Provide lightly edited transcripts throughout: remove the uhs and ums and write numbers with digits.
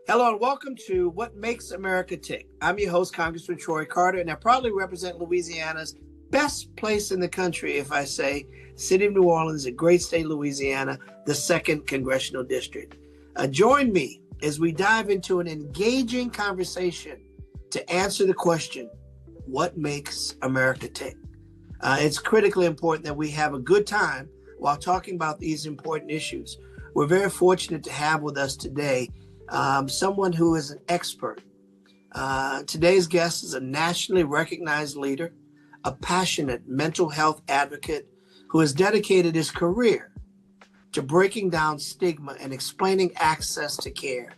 Hello and welcome to What Makes America Tick. I'm your host, Congressman Troy Carter, and I proudly represent Louisiana's best place in the country, if I say, City of New Orleans, a great state, Louisiana, the 2nd Congressional District. Join me as we dive into an engaging conversation to answer the question, what makes America tick? It's critically important that we have a good time while talking about these important issues. We're very fortunate to have with us today someone who is an expert. Today's guest is a nationally recognized leader, a passionate mental health advocate who has dedicated his career to breaking down stigma and explaining access to care.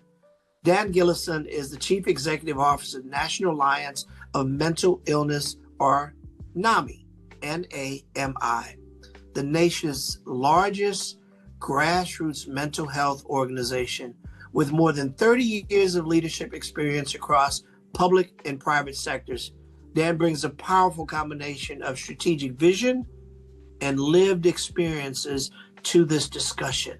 Dan Gillison is the Chief Executive Officer of the National Alliance of Mental Illness, or NAMI, N-A-M-I, the nation's largest grassroots mental health organization with more than 30 years of leadership experience across public and private sectors. Dan brings a powerful combination of strategic vision and lived experiences to this discussion.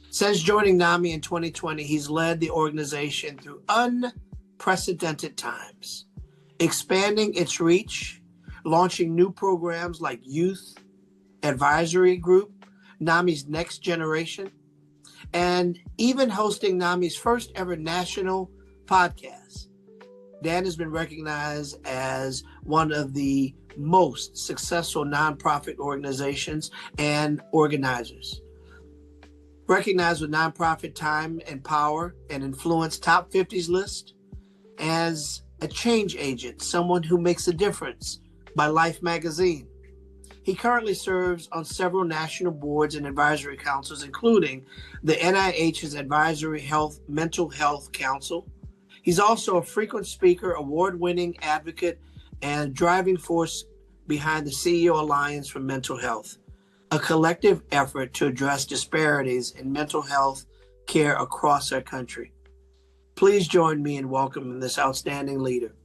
Since joining NAMI in 2020, he's led the organization through unprecedented times, expanding its reach, launching new programs like Youth Advisory Group, NAMI's Next Generation, and even hosting NAMI's first ever national podcast. Dan has been recognized as one of the most successful nonprofit organizations and organizers. Recognized with Nonprofit Time and Power and Influence Top 50s list as a change agent, someone who makes a difference by Life magazine. He currently serves on several national boards and advisory councils, including the NIH's Advisory Mental Health Council. He's also a frequent speaker, award-winning advocate, and driving force behind the CEO Alliance for Mental Health, a collective effort to address disparities in mental health care across our country. Please join me in welcoming this outstanding leader,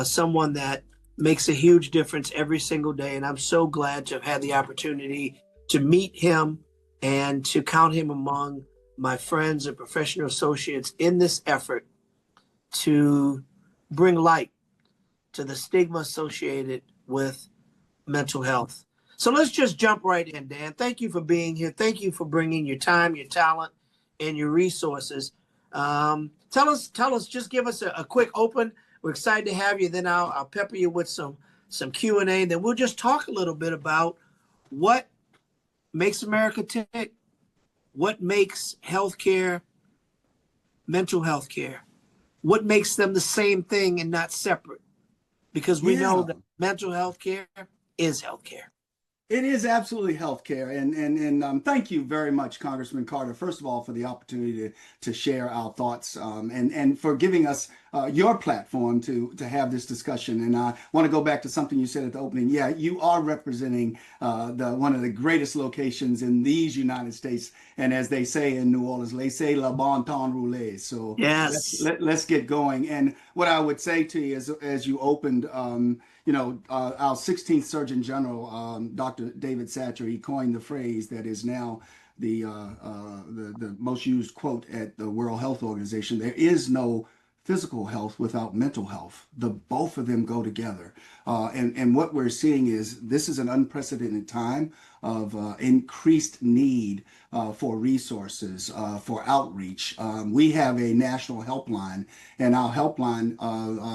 someone that makes a huge difference every single day. And I'm so glad to have had the opportunity to meet him and to count him among my friends and professional associates in this effort to bring light to the stigma associated with mental health. So let's just jump right in, Dan. Thank you for being here. Thank you for bringing your time, your talent, and your resources. Tell us, just give us a quick open. We're excited to have you. Then I'll pepper you with some Q&A. Then we'll just talk a little bit about what makes America tick, what makes healthcare, mental health care, what makes them the same thing and not separate. Because we know that mental health care is health care. It is absolutely healthcare, and thank you very much, Congressman Carter. First of all, for the opportunity to share our thoughts, and for giving us your platform to have this discussion. And I want to go back to something you said at the opening. Yeah, you are representing one of the greatest locations in these United States, and as they say in New Orleans, laissez le bon temps rouler. So yes, let's get going. And what I would say to you is, as you opened, our 16th Surgeon General, Dr. David Satcher, he coined the phrase that is now the most used quote at the World Health Organization. There is no physical health without mental health. Both of them go together. And what we're seeing is this is an unprecedented time of increased need for resources, for outreach. We have a national helpline, and our helpline,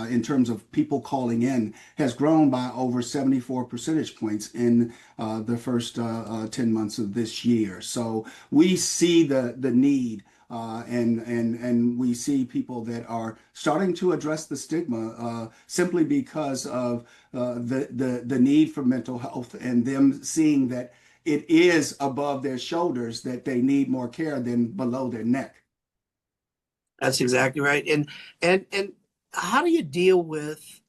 in terms of people calling in, has grown by over 74 percentage points in the first 10 months of this year. So we see the need. And we see people that are starting to address the stigma simply because of the need for mental health, and them seeing that it is above their shoulders, that they need more care than below their neck. That's exactly right. And how do you deal with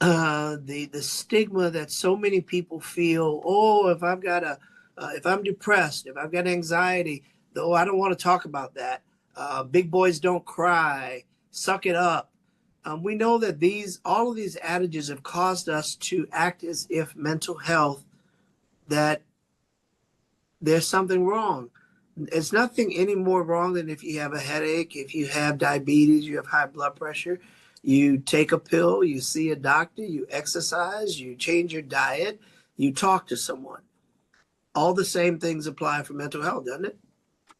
the stigma that so many people feel? Oh, if I'm depressed, if I've got anxiety, though I don't want to talk about that. Big boys don't cry. Suck it up. We know that all of these adages have caused us to act as if mental health, that there's something wrong. It's nothing any more wrong than if you have a headache, if you have diabetes, you have high blood pressure, you take a pill, you see a doctor, you exercise, you change your diet, you talk to someone. All the same things apply for mental health, doesn't it?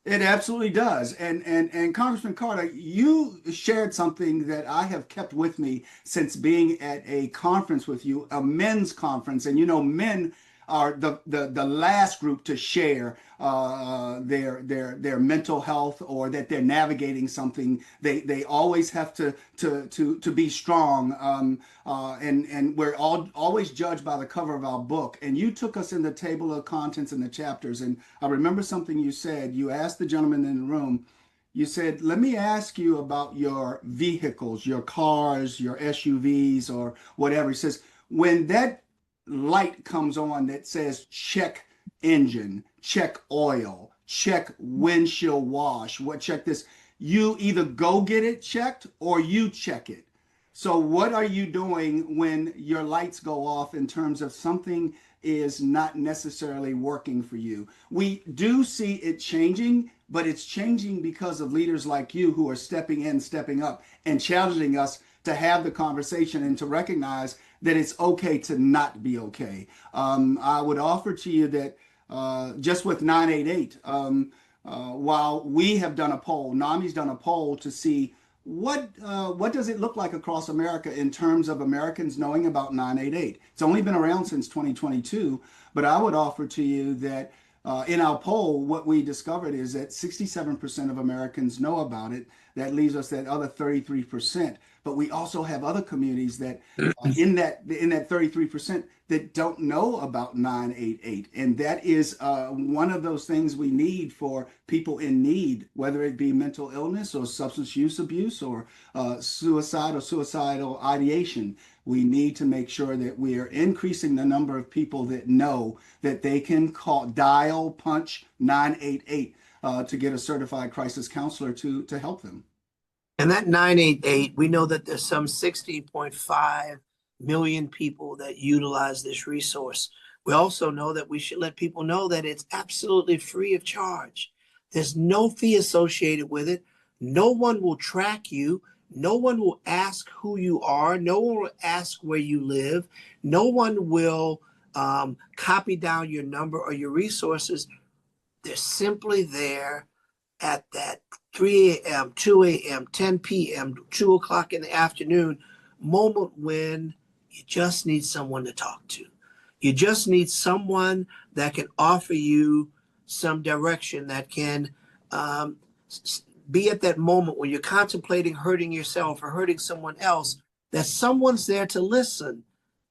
It absolutely does. And Congressman Carter, you shared something that I have kept with me since being at a conference with you, a men's conference. And you know, men are the last group to share their mental health, or that they're navigating something. They always have to be strong. And we're always judged by the cover of our book. And you took us in the table of contents and the chapters. And I remember something you said. You asked the gentleman in the room, you said, let me ask you about your vehicles, your cars, your SUVs, or whatever. He says, when that light comes on that says check engine, check oil, check windshield wash, check this, you either go get it checked or you check it. So what are you doing when your lights go off in terms of something is not necessarily working for you? We do see it changing, but it's changing because of leaders like you who are stepping in, stepping up, and challenging us to have the conversation and to recognize that it's okay to not be okay. I would offer to you that just with 988, while we have done a poll, NAMI's done a poll to see what does it look like across America in terms of Americans knowing about 988. It's only been around since 2022, but I would offer to you that in our poll, what we discovered is that 67% of Americans know about it. That leaves us that other 33%. But we also have other communities that in that 33% that don't know about 988. And that is one of those things we need for people in need, whether it be mental illness or substance use abuse or suicide or suicidal ideation. We need to make sure that we are increasing the number of people that know that they can dial, punch 988 to get a certified crisis counselor to help them. And that 988, we know that there's some 60.5 million people that utilize this resource. We also know that we should let people know that it's absolutely free of charge. There's no fee associated with it. No one will track you. No one will ask who you are. No one will ask where you live. No one will copy down your number or your resources. They're simply there at that 3 a.m., 2 a.m., 10 p.m., 2 o'clock in the afternoon moment when you just need someone to talk to. You just need someone that can offer you some direction, that can be at that moment when you're contemplating hurting yourself or hurting someone else, that someone's there to listen,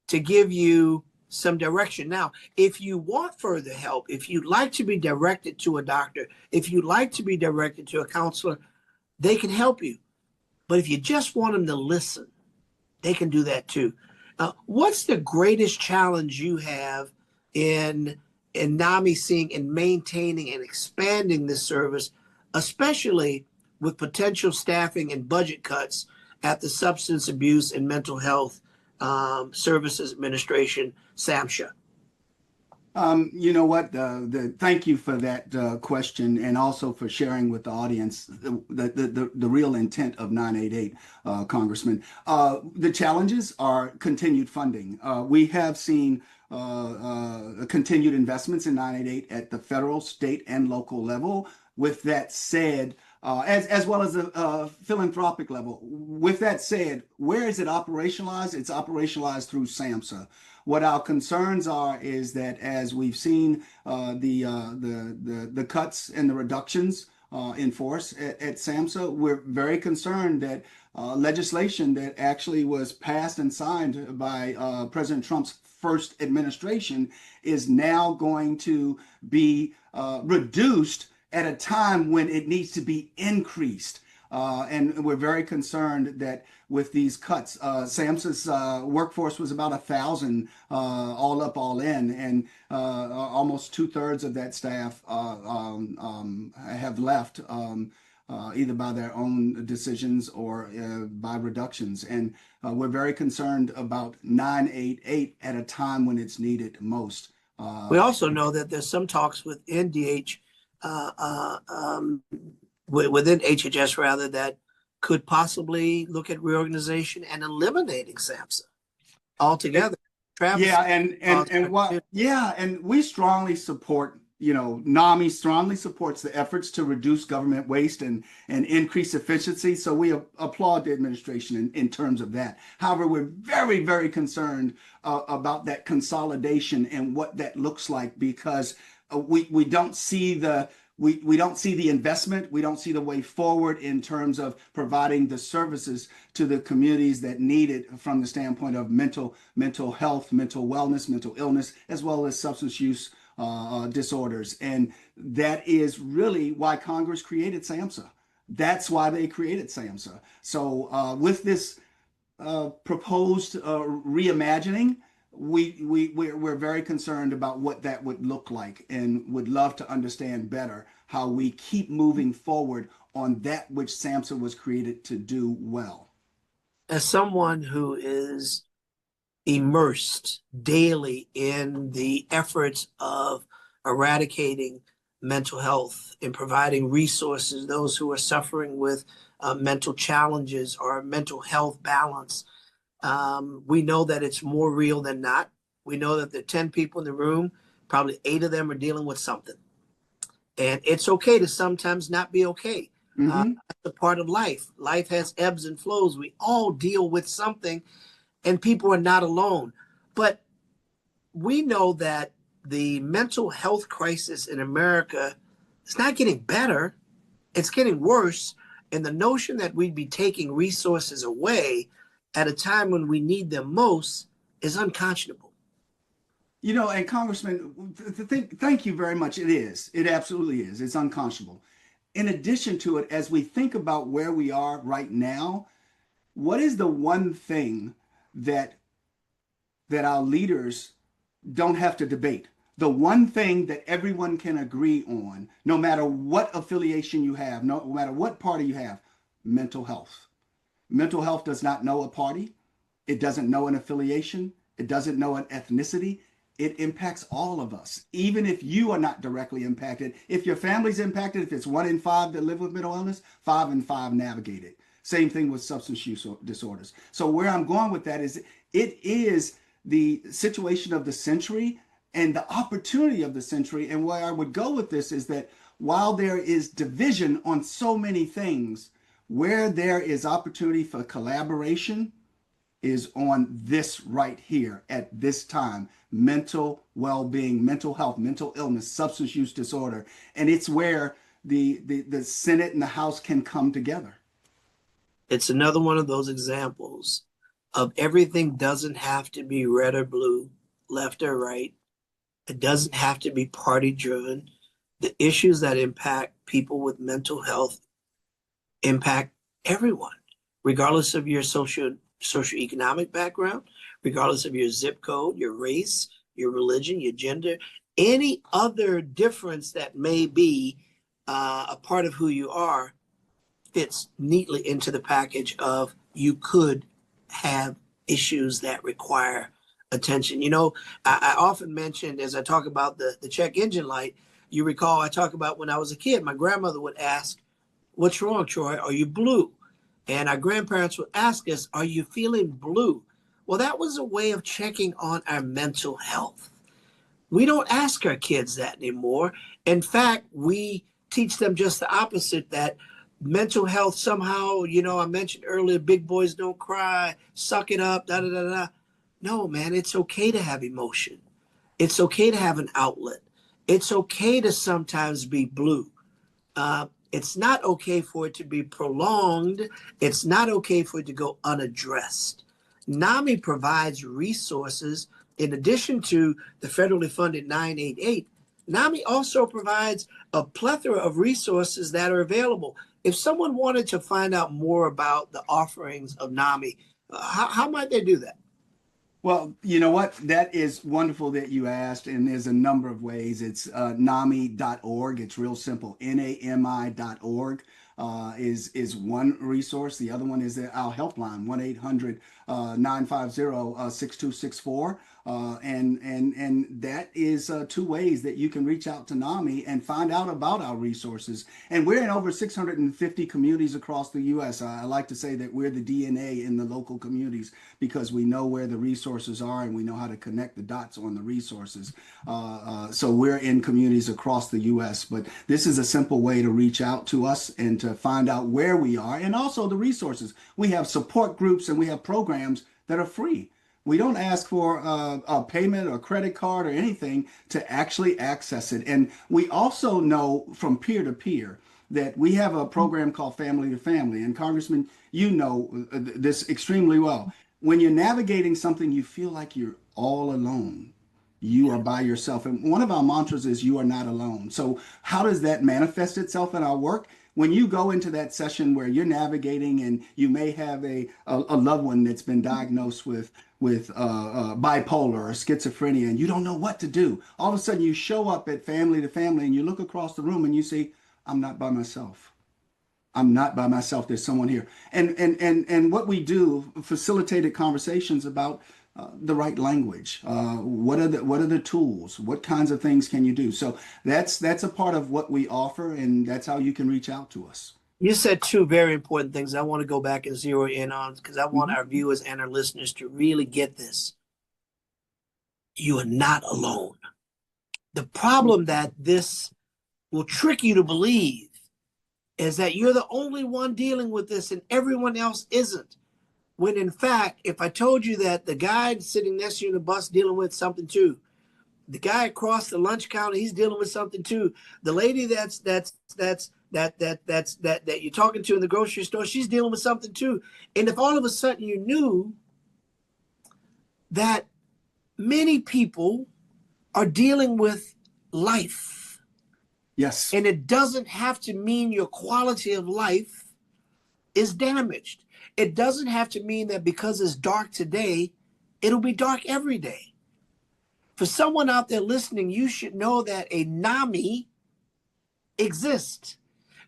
to give you some direction. Now, if you want further help, if you'd like to be directed to a doctor, if you'd like to be directed to a counselor, they can help you. But if you just want them to listen, they can do that too. What's the greatest challenge you have in NAMI seeing and maintaining and expanding this service, especially with potential staffing and budget cuts at the Substance Abuse and Mental Health Services Administration, SAMHSA? You know what? Thank you for that question, and also for sharing with the audience the real intent of 988, Congressman. The challenges are continued funding. We have seen continued investments in 988 at the federal, state, and local level. With that said, as well as the philanthropic level. With that said, where is it operationalized? It's operationalized through SAMHSA. What our concerns are is that as we've seen the cuts and the reductions in force at SAMHSA, we're very concerned that legislation that actually was passed and signed by President Trump's first administration is now going to be reduced at a time when it needs to be increased. And we're very concerned that with these cuts, SAMHSA's workforce was about 1,000 all up, all in, and almost 2/3 of that staff have left either by their own decisions or by reductions. And we're very concerned about 988 at a time when it's needed most. We also know that there's some talks with NDH uh, uh, um, within HHS rather, that could possibly look at reorganization and eliminating SAMHSA altogether. Travis, Yeah, and we strongly support, NAMI strongly supports the efforts to reduce government waste and increase efficiency. So we applaud the administration in terms of that. However, we're very, very concerned about that consolidation and what that looks like, because we don't see we don't see the investment. We don't see the way forward in terms of providing the services to the communities that need it from the standpoint of mental health, mental wellness, mental illness, as well as substance use disorders. And that is really why Congress created SAMHSA. That's why they created SAMHSA. So with this proposed reimagining, we're very concerned about what that would look like, and would love to understand better how we keep moving forward on that which SAMHSA was created to do well. as someone who is immersed daily in the efforts of eradicating mental health and providing resources those who are suffering with mental challenges or mental health balance. We know that it's more real than not. We know that there are 10 people in the room, probably 8 of them are dealing with something. And it's okay to sometimes not be okay. Mm-hmm. That's a part of life. Life has ebbs and flows. We all deal with something, and people are not alone. But we know that the mental health crisis in America is not getting better, it's getting worse. And the notion that we'd be taking resources away at a time when we need them most is unconscionable. And Congressman, thank you very much. It is. It absolutely is. It's unconscionable. In addition to it, as we think about where we are right now, what is the one thing that our leaders don't have to debate? The one thing that everyone can agree on, no matter what affiliation you have, no matter what party you have: mental health. Mental health does not know a party. It doesn't know an affiliation. It doesn't know an ethnicity. It impacts all of us, even if you are not directly impacted. If your family's impacted, if it's 1 in 5 that live with mental illness, 5 in 5 navigate it. Same thing with substance use disorders. So where I'm going with that is, it is the situation of the century and the opportunity of the century. And where I would go with this is that while there is division on so many things, where there is opportunity for collaboration is on this right here at this time: mental well-being, mental health, mental illness, substance use disorder. And it's where the Senate and the House can come together. It's another one of those examples of everything doesn't have to be red or blue, left or right. It doesn't have to be party driven. The issues that impact people with mental health impact everyone, regardless of your socioeconomic background, regardless of your zip code, your race, your religion, your gender, any other difference that may be a part of who you are, fits neatly into the package of you could have issues that require attention. I often mentioned, as I talk about the check engine light, you recall I talk about when I was a kid, my grandmother would ask, "What's wrong, Troy? Are you blue?" And our grandparents would ask us, "Are you feeling blue?" Well, that was a way of checking on our mental health. We don't ask our kids that anymore. In fact, we teach them just the opposite, that mental health somehow, I mentioned earlier, big boys don't cry, suck it up, da da da da. No, man, it's okay to have emotion. It's okay to have an outlet. It's okay to sometimes be blue. It's not okay for it to be prolonged. It's not okay for it to go unaddressed. NAMI provides resources in addition to the federally funded 988. NAMI also provides a plethora of resources that are available. If someone wanted to find out more about the offerings of NAMI, how might they do that? Well, you know what? That is wonderful that you asked, and there's a number of ways. It's NAMI.org. It's real simple, NAMI.org. is one resource. The other one is our helpline, 1-800-950-6264. And that is two ways that you can reach out to NAMI and find out about our resources. And we're in over 650 communities across the U.S. I like to say that we're the DNA in the local communities because we know where the resources are and we know how to connect the dots on the resources. So we're in communities across the U.S. But this is a simple way to reach out to us and to find out where we are and also the resources. We have support groups and we have programs that are free. We don't ask for a payment or credit card or anything to actually access it. And we also know from peer to peer that we have a program called Family to Family. And Congressman, you know this extremely well. When you're navigating something, you feel like you're all alone. You are by yourself. And one of our mantras is you are not alone. So how does that manifest itself in our work? When you go into that session where you're navigating and you may have a loved one that's been diagnosed with bipolar or schizophrenia and you don't know what to do, all of a sudden you show up at Family to Family and you look across the room and you say, I'm not by myself. I'm not by myself. There's someone here. And what we do, facilitated conversations about the right language. What are the tools? What kinds of things can you do? So that's a part of what we offer, and that's how you can reach out to us. You said two very important things I want to go back and zero in on because I want Mhm. our viewers and our listeners to really get this. You are not alone. The problem that this will trick you to believe is that you're the only one dealing with this and everyone else isn't. When in fact, if I told you that the guy sitting next to you in the bus dealing with something too, the guy across the lunch counter, he's dealing with something too. The lady that you're talking to in the grocery store, she's dealing with something too. And if all of a sudden you knew that many people are dealing with life, Yes. and it doesn't have to mean your quality of life is damaged. It doesn't have to mean that because it's dark today, it'll be dark every day. For someone out there listening, you should know that a NAMI exists.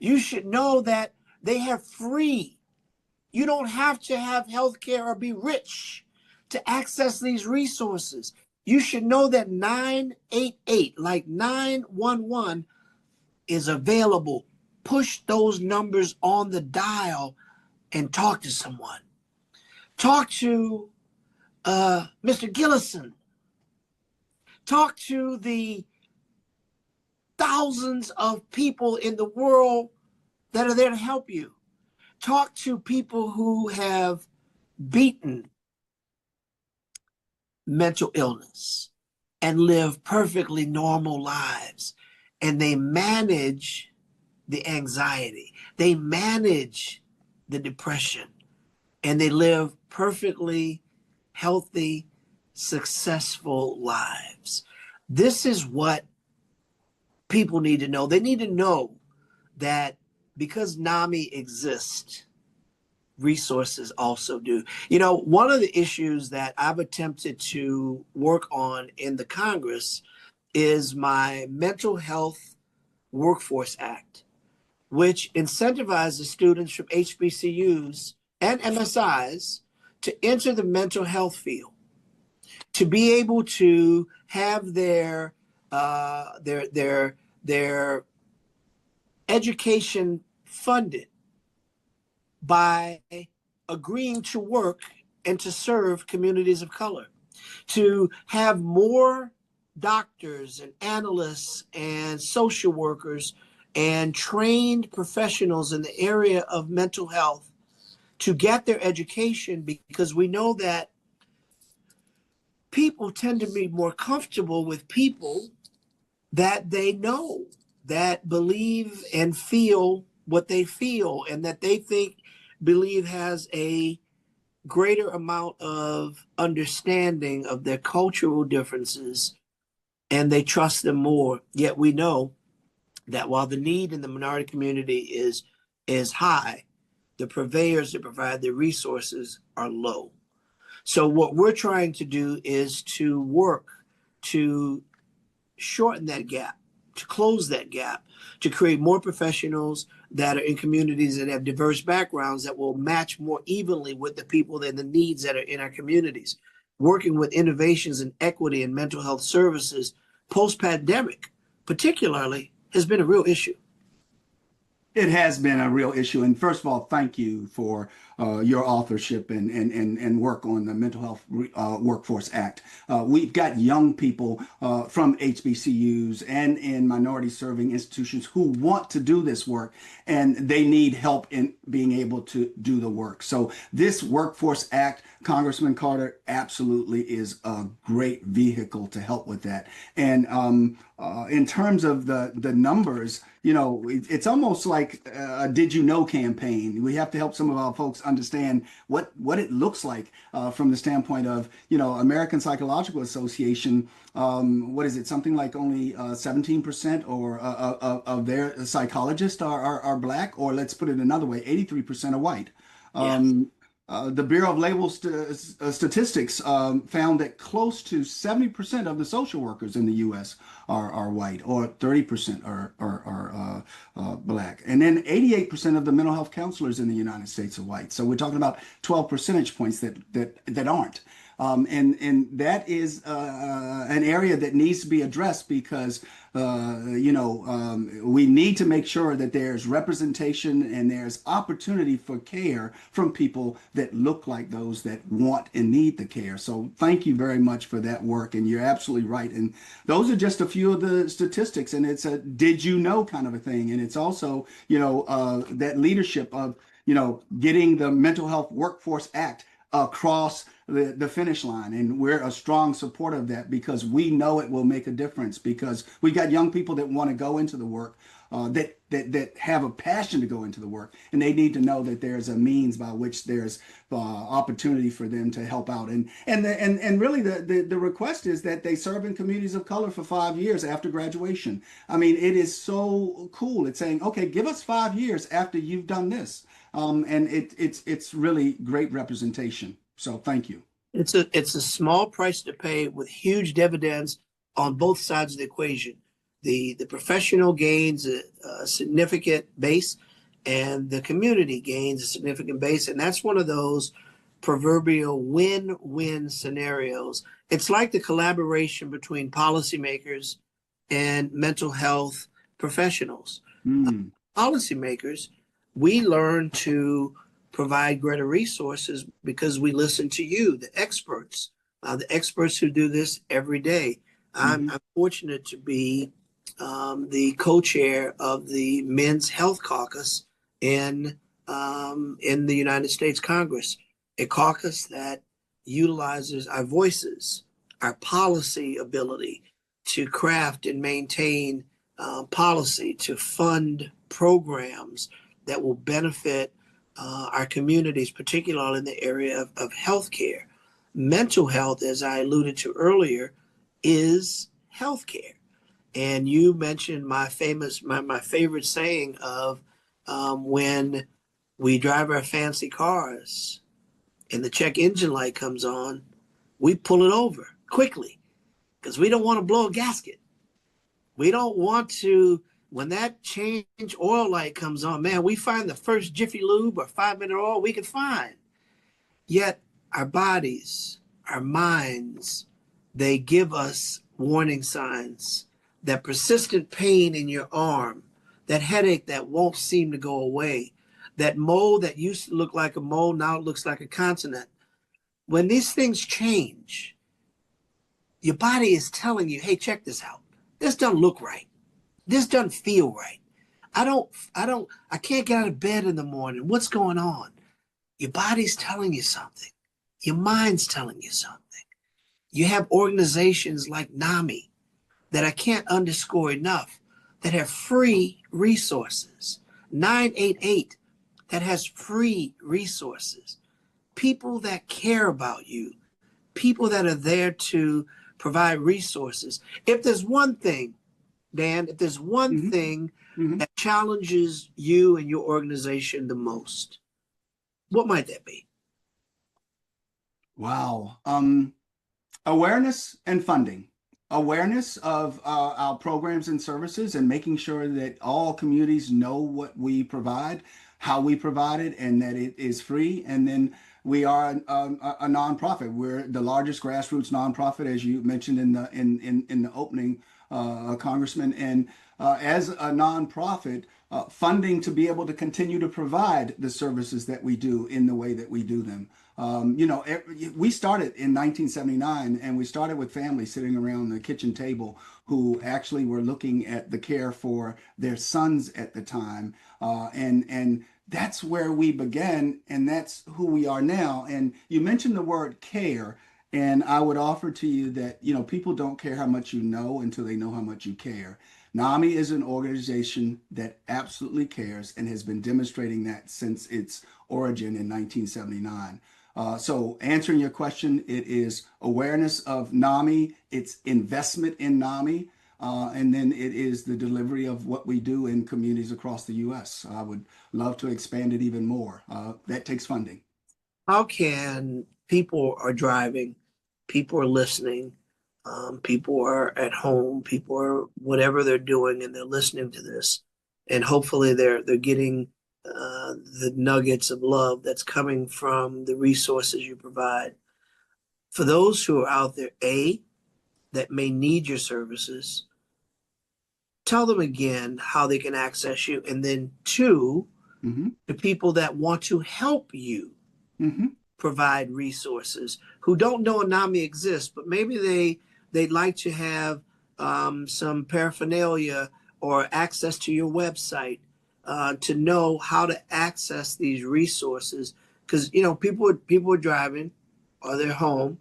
You should know that they have free. You don't have to have health care or be rich to access these resources. You should know that 988, like 911, is available. Push those numbers on the dial and talk to someone. Talk to Mr. Gillison. Talk to the thousands of people in the world that are there to help you. Talk to people who have beaten mental illness and live perfectly normal lives. And they manage the anxiety. They manage the depression. And they live perfectly healthy, successful lives. This is what people need to know. They need to know that because NAMI exists, resources also do. You know, one of the issues that I've attempted to work on in the Congress is my Mental Health Workforce Act, which incentivizes students from HBCUs and MSIs to enter the mental health field, to be able to have their education funded by agreeing to work and to serve communities of color, to have more doctors and analysts and social workers and trained professionals in the area of mental health to get their education, because we know that people tend to be more comfortable with people that they know, that believe and feel what they feel, and that they believe has a greater amount of understanding of their cultural differences, and they trust them more. Yet we know that while the need in the minority community is high, the purveyors that provide the resources are low. So what we're trying to do is to work to shorten that gap, to close that gap, to create more professionals that are in communities that have diverse backgrounds that will match more evenly with the people and the needs that are in our communities. Working with innovations in equity and mental health services post-pandemic, particularly, has been a real issue. It has been a real issue. And first of all, thank you for your authorship and work on the Mental Health Workforce Act. We've got young people from HBCUs and in minority serving institutions who want to do this work, and they need help in being able to do the work. So this Workforce Act, Congressman Carter, absolutely is a great vehicle to help with that. And in terms of the numbers, you know, it's almost like a did you know campaign. We have to help some of our folks understand what it looks like from the standpoint of, you know, American Psychological Association. What is it? Something like only 17% or of their psychologists are Black, or let's put it another way, 83% are white. Yes. The Bureau of Labor Statistics found that close to 70% of the social workers in the U.S. are white, or 30% are Black. And then 88% of the mental health counselors in the United States are white. So we're talking about 12 percentage points that aren't. And that is an area that needs to be addressed because, we need to make sure that there's representation and there's opportunity for care from people that look like those that want and need the care. So thank you very much for that work. And you're absolutely right. And those are just a few of the statistics. And it's a did you know kind of a thing. And it's also, that leadership of, getting the Mental Health Workforce Act across the finish line. And we're a strong supporter of that because we know it will make a difference, because we got young people that want to go into the work, that have a passion to go into the work, and they need to know that there's a means by which there's opportunity for them to help out. And really the request is that they serve in communities of color for 5 years after graduation. I mean, it is so cool. It's saying, okay, give us 5 years after you've done this. And it's really great representation. So thank you. It's a small price to pay with huge dividends on both sides of the equation. The professional gains a significant base, and the community gains a significant base. And that's one of those proverbial win-win scenarios. It's like the collaboration between policymakers and mental health professionals. Policymakers, we learn to provide greater resources because we listen to you, the experts who do this every day. I'm fortunate to be the co-chair of the Men's Health Caucus in the United States Congress, a caucus that utilizes our voices, our policy ability to craft and maintain policy, to fund programs that will benefit our communities, particularly in the area of healthcare. Mental health, as I alluded to earlier, is healthcare. And you mentioned my favorite saying of when we drive our fancy cars and the check engine light comes on, we pull it over quickly because we don't want to blow a gasket. We don't want to, when that change oil light comes on, man, we find the first Jiffy Lube or 5-minute oil we can find. Yet our bodies, our minds, they give us warning signs. That persistent pain in your arm, that headache that won't seem to go away, that mole that used to look like a mole now it looks like a continent. When these things change, your body is telling you, hey, check this out. This doesn't look right. This doesn't feel right. I can't get out of bed in the morning. What's going on? Your body's telling you something. Your mind's telling you something. You have organizations like NAMI that I can't underscore enough, that have free resources. 988 that has free resources. People that care about you, people that are there to provide resources. If there's one thing, Dan, if there's one thing that challenges you and your organization the most, what might that be? Wow. Awareness and funding. awareness of our programs and services and making sure that all communities know what we provide, how we provide it, and that it is free. And then we are a nonprofit. We're the largest grassroots nonprofit, as you mentioned in the opening, Congressman. And as a nonprofit, funding to be able to continue to provide the services that we do in the way that we do them. We started in 1979, and we started with families sitting around the kitchen table who actually were looking at the care for their sons at the time, and that's where we began, and that's who we are now. And you mentioned the word care, and I would offer to you that people don't care how much you know until they know how much you care. NAMI is an organization that absolutely cares and has been demonstrating that since its origin in 1979. So answering your question, it is awareness of NAMI, it's investment in NAMI, and then it is the delivery of what we do in communities across the U.S. I would love to expand it even more. That takes funding. How can people are driving, people are listening, people are at home, people are whatever they're doing, and they're listening to this, and hopefully they're getting the nuggets of love that's coming from the resources you provide. For those who are out there, that may need your services, tell them again how they can access you, and then two, the people that want to help you provide resources who don't know NAMI exists, but maybe they'd like to have some paraphernalia or access to your website to know how to access these resources. Because people are driving or they're home.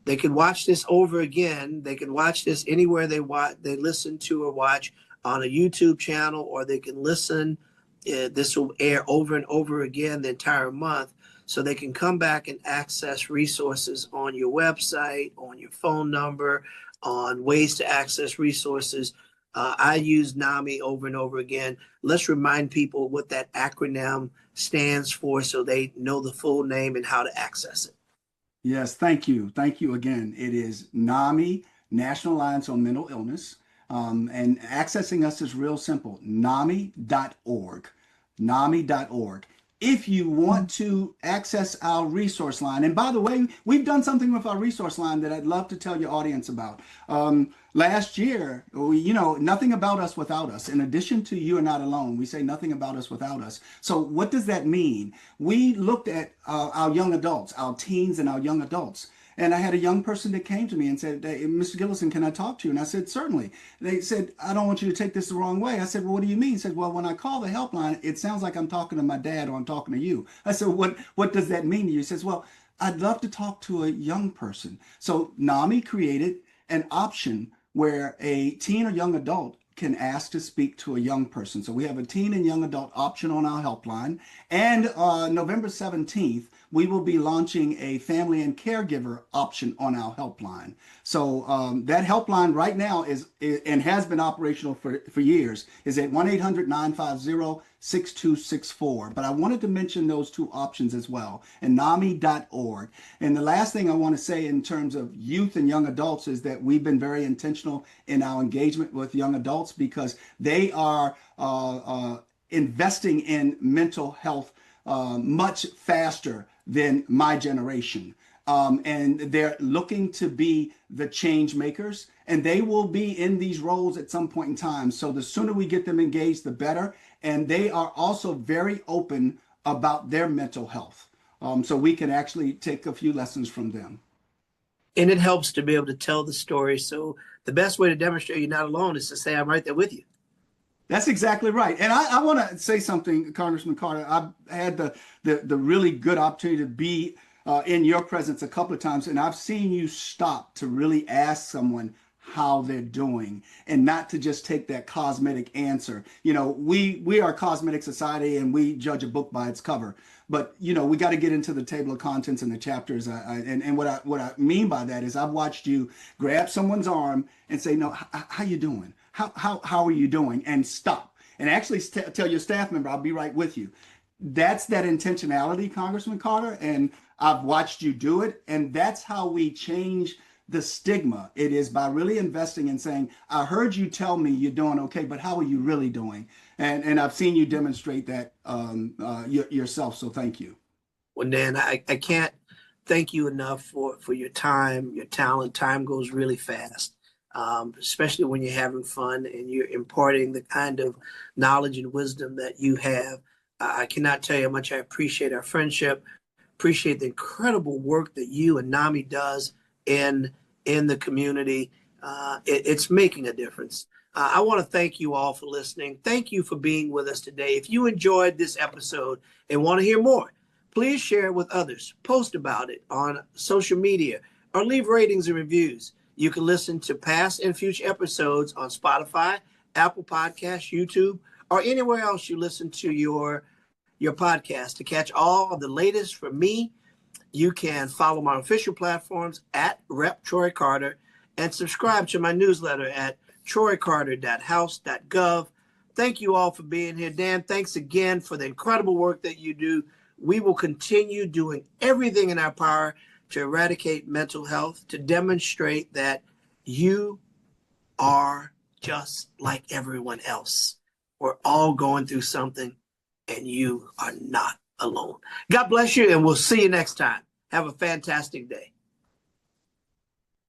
They can watch this over again. They can watch this anywhere they listen to or watch on a YouTube channel, or they can listen. This will air over and over again the entire month. So they can come back and access resources on your website, on your phone number, on ways to access resources. I use NAMI over and over again. Let's remind people what that acronym stands for so they know the full name and how to access it. Yes, thank you. Thank you again. It is NAMI, National Alliance on Mental Illness. And accessing us is real simple, NAMI.org. NAMI.org. If you want to access our resource line, and by the way, we've done something with our resource line that I'd love to tell your audience about. Last year, nothing about us without us. In addition to You Are Not Alone, we say nothing about us without us. So what does that mean? We looked at our young adults, our teens and our young adults. And I had a young person that came to me and said, hey, Mr. Gillison, can I talk to you? And I said, certainly. They said, I don't want you to take this the wrong way. I said, well, what do you mean? He said, well, when I call the helpline, it sounds like I'm talking to my dad or I'm talking to you. I said, what does that mean to you? He says, well, I'd love to talk to a young person. So NAMI created an option where a teen or young adult can ask to speak to a young person. So we have a teen and young adult option on our helpline. And November 17th, we will be launching a family and caregiver option on our helpline. So that helpline right now is and has been operational for years, is at 1-800-950-6264. But I wanted to mention those two options as well, and NAMI.org. And the last thing I want to say in terms of youth and young adults is that we've been very intentional in our engagement with young adults because they are investing in mental health much faster than my generation. And they're looking to be the change makers, and they will be in these roles at some point in time. So the sooner we get them engaged, the better. And they are also very open about their mental health. So we can actually take a few lessons from them. And it helps to be able to tell the story. So the best way to demonstrate you're not alone is to say, I'm right there with you. That's exactly right. And I want to say something, Congressman Carter. I've had the really good opportunity to be in your presence a couple of times, and I've seen you stop to really ask someone how they're doing and not to just take that cosmetic answer. We are a cosmetic society and we judge a book by its cover. But, we got to get into the table of contents and the chapters. And what I mean by that is I've watched you grab someone's arm and say, no, how you doing? How are you doing? And stop. And actually tell your staff member, I'll be right with you. That's that intentionality, Congressman Carter. And I've watched you do it. And that's how we change the stigma. It is by really investing in saying, I heard you tell me you're doing okay, but how are you really doing? And I've seen you demonstrate that yourself. So thank you. Well, Dan, I can't thank you enough for your time, your talent. Time goes really fast, especially when you're having fun and you're imparting the kind of knowledge and wisdom that you have. I cannot tell you how much I appreciate our friendship, appreciate the incredible work that you and NAMI does in the community. It's making a difference. I want to thank you all for listening. Thank you for being with us today. If you enjoyed this episode and want to hear more, please share it with others, post about it on social media, or leave ratings and reviews. You can listen to past and future episodes on Spotify, Apple Podcasts, YouTube, or anywhere else you listen to your podcast. To catch all of the latest from me, you can follow my official platforms at Rep. Troy Carter and subscribe to my newsletter at troycarter.house.gov. Thank you all for being here. Dan, thanks again for the incredible work that you do. We will continue doing everything in our power to eradicate mental health, to demonstrate that you are just like everyone else. We're all going through something, and you are not alone. God bless you, and we'll see you next time. Have a fantastic day.